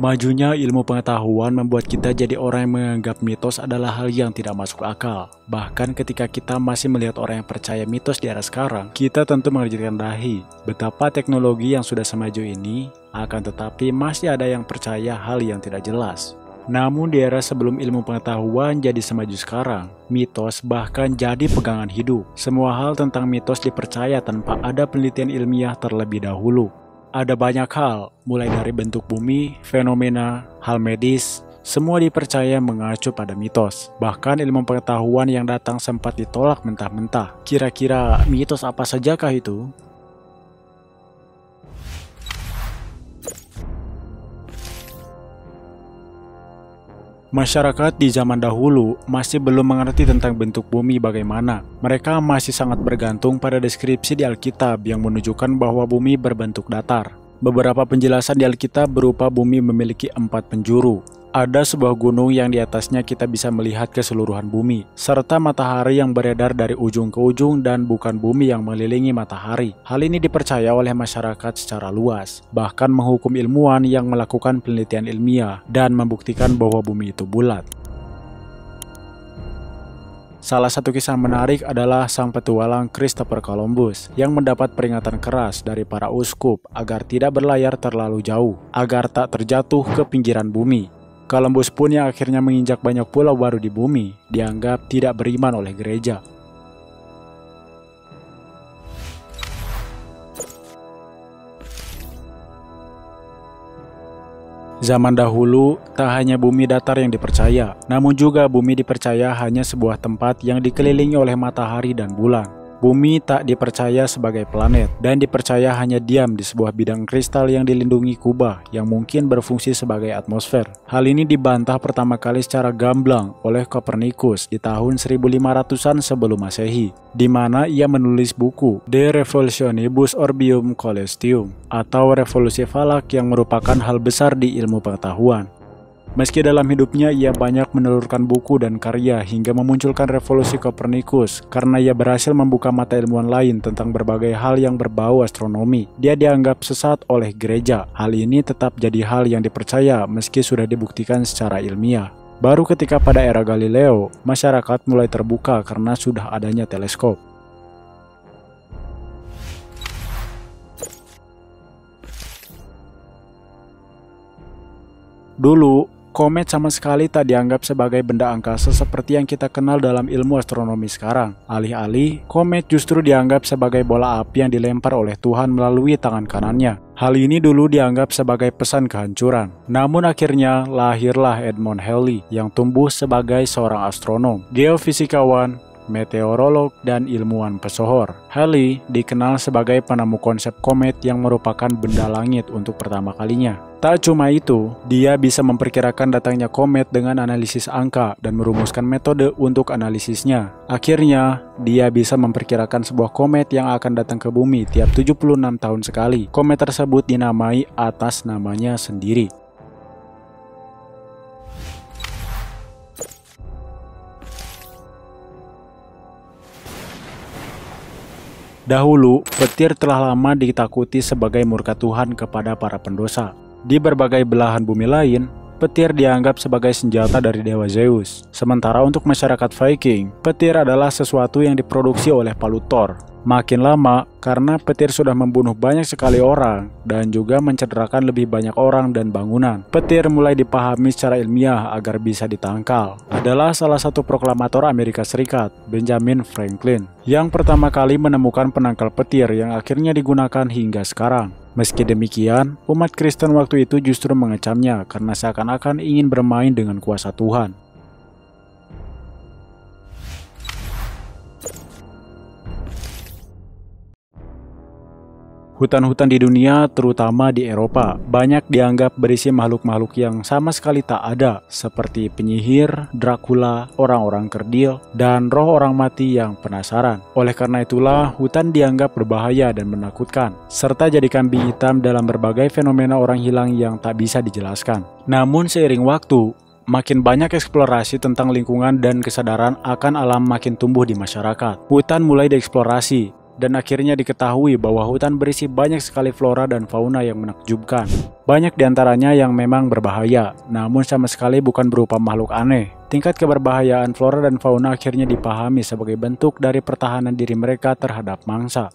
Majunya ilmu pengetahuan membuat kita jadi orang yang menganggap mitos adalah hal yang tidak masuk akal. Bahkan ketika kita masih melihat orang yang percaya mitos di era sekarang, kita tentu mengerjakan dahi betapa teknologi yang sudah semaju ini, akan tetapi masih ada yang percaya hal yang tidak jelas. Namun di era sebelum ilmu pengetahuan jadi semaju sekarang, mitos bahkan jadi pegangan hidup. Semua hal tentang mitos dipercaya tanpa ada penelitian ilmiah terlebih dahulu. Ada banyak hal, mulai dari bentuk bumi, fenomena, hal medis, semua dipercaya mengacu pada mitos. Bahkan ilmu pengetahuan yang datang sempat ditolak mentah-mentah. Kira-kira mitos apa sajakah itu? Masyarakat di zaman dahulu masih belum mengerti tentang bentuk bumi bagaimana. Mereka masih sangat bergantung pada deskripsi di Alkitab yang menunjukkan bahwa bumi berbentuk datar. Beberapa penjelasan di Alkitab berupa bumi memiliki 4 penjuru. Ada sebuah gunung yang di atasnya kita bisa melihat keseluruhan bumi, serta matahari yang beredar dari ujung ke ujung dan bukan bumi yang mengelilingi matahari. Hal ini dipercaya oleh masyarakat secara luas, bahkan menghukum ilmuwan yang melakukan penelitian ilmiah dan membuktikan bahwa bumi itu bulat. Salah satu kisah menarik adalah sang petualang Christopher Columbus yang mendapat peringatan keras dari para uskup agar tidak berlayar terlalu jauh, agar tak terjatuh ke pinggiran bumi. Columbus pun yang akhirnya menginjak banyak pulau baru di bumi, dianggap tidak beriman oleh gereja. Zaman dahulu, tak hanya bumi datar yang dipercaya, namun juga bumi dipercaya hanya sebuah tempat yang dikelilingi oleh matahari dan bulan. Bumi tak dipercaya sebagai planet, dan dipercaya hanya diam di sebuah bidang kristal yang dilindungi kubah yang mungkin berfungsi sebagai atmosfer. Hal ini dibantah pertama kali secara gamblang oleh Copernicus di tahun 1500-an sebelum Masehi, di mana ia menulis buku De Revolutionibus Orbium Coelestium, atau Revolusi Falak yang merupakan hal besar di ilmu pengetahuan. Meski dalam hidupnya ia banyak menelurkan buku dan karya hingga memunculkan revolusi Copernicus karena ia berhasil membuka mata ilmuwan lain tentang berbagai hal yang berbau astronomi. Dia dianggap sesat oleh gereja. Hal ini tetap jadi hal yang dipercaya meski sudah dibuktikan secara ilmiah. Baru ketika pada era Galileo, masyarakat mulai terbuka karena sudah adanya teleskop. Dulu, komet sama sekali tak dianggap sebagai benda angkasa seperti yang kita kenal dalam ilmu astronomi sekarang. Alih-alih, komet justru dianggap sebagai bola api yang dilempar oleh Tuhan melalui tangan kanannya. Hal ini dulu dianggap sebagai pesan kehancuran. Namun akhirnya lahirlah Edmund Halley yang tumbuh sebagai seorang astronom, geofisikawan, meteorolog, dan ilmuwan pesohor. Halley dikenal sebagai penemu konsep komet yang merupakan benda langit untuk pertama kalinya. Tak cuma itu, dia bisa memperkirakan datangnya komet dengan analisis angka dan merumuskan metode untuk analisisnya. Akhirnya, dia bisa memperkirakan sebuah komet yang akan datang ke bumi tiap 76 tahun sekali. Komet tersebut dinamai atas namanya sendiri. Dahulu, petir telah lama ditakuti sebagai murka Tuhan kepada para pendosa. Di berbagai belahan bumi lain, petir dianggap sebagai senjata dari dewa Zeus. Sementara untuk masyarakat Viking, petir adalah sesuatu yang diproduksi oleh Palu Thor. Makin lama, karena petir sudah membunuh banyak sekali orang dan juga mencederakan lebih banyak orang dan bangunan, petir mulai dipahami secara ilmiah agar bisa ditangkal. Adalah salah satu proklamator Amerika Serikat, Benjamin Franklin, yang pertama kali menemukan penangkal petir yang akhirnya digunakan hingga sekarang. Meski demikian, umat Kristen waktu itu justru mengecamnya karena seakan-akan ingin bermain dengan kuasa Tuhan. Hutan-hutan di dunia, terutama di Eropa, banyak dianggap berisi makhluk-makhluk yang sama sekali tak ada, seperti penyihir, Dracula, orang-orang kerdil, dan roh orang mati yang penasaran. Oleh karena itulah, hutan dianggap berbahaya dan menakutkan, serta jadi kambing hitam dalam berbagai fenomena orang hilang yang tak bisa dijelaskan. Namun seiring waktu, makin banyak eksplorasi tentang lingkungan dan kesadaran akan alam makin tumbuh di masyarakat. Hutan mulai dieksplorasi, Dan akhirnya diketahui bahwa hutan berisi banyak sekali flora dan fauna yang menakjubkan. Banyak diantaranya yang memang berbahaya, namun sama sekali bukan berupa makhluk aneh. Tingkat keberbahayaan flora dan fauna akhirnya dipahami sebagai bentuk dari pertahanan diri mereka terhadap mangsa.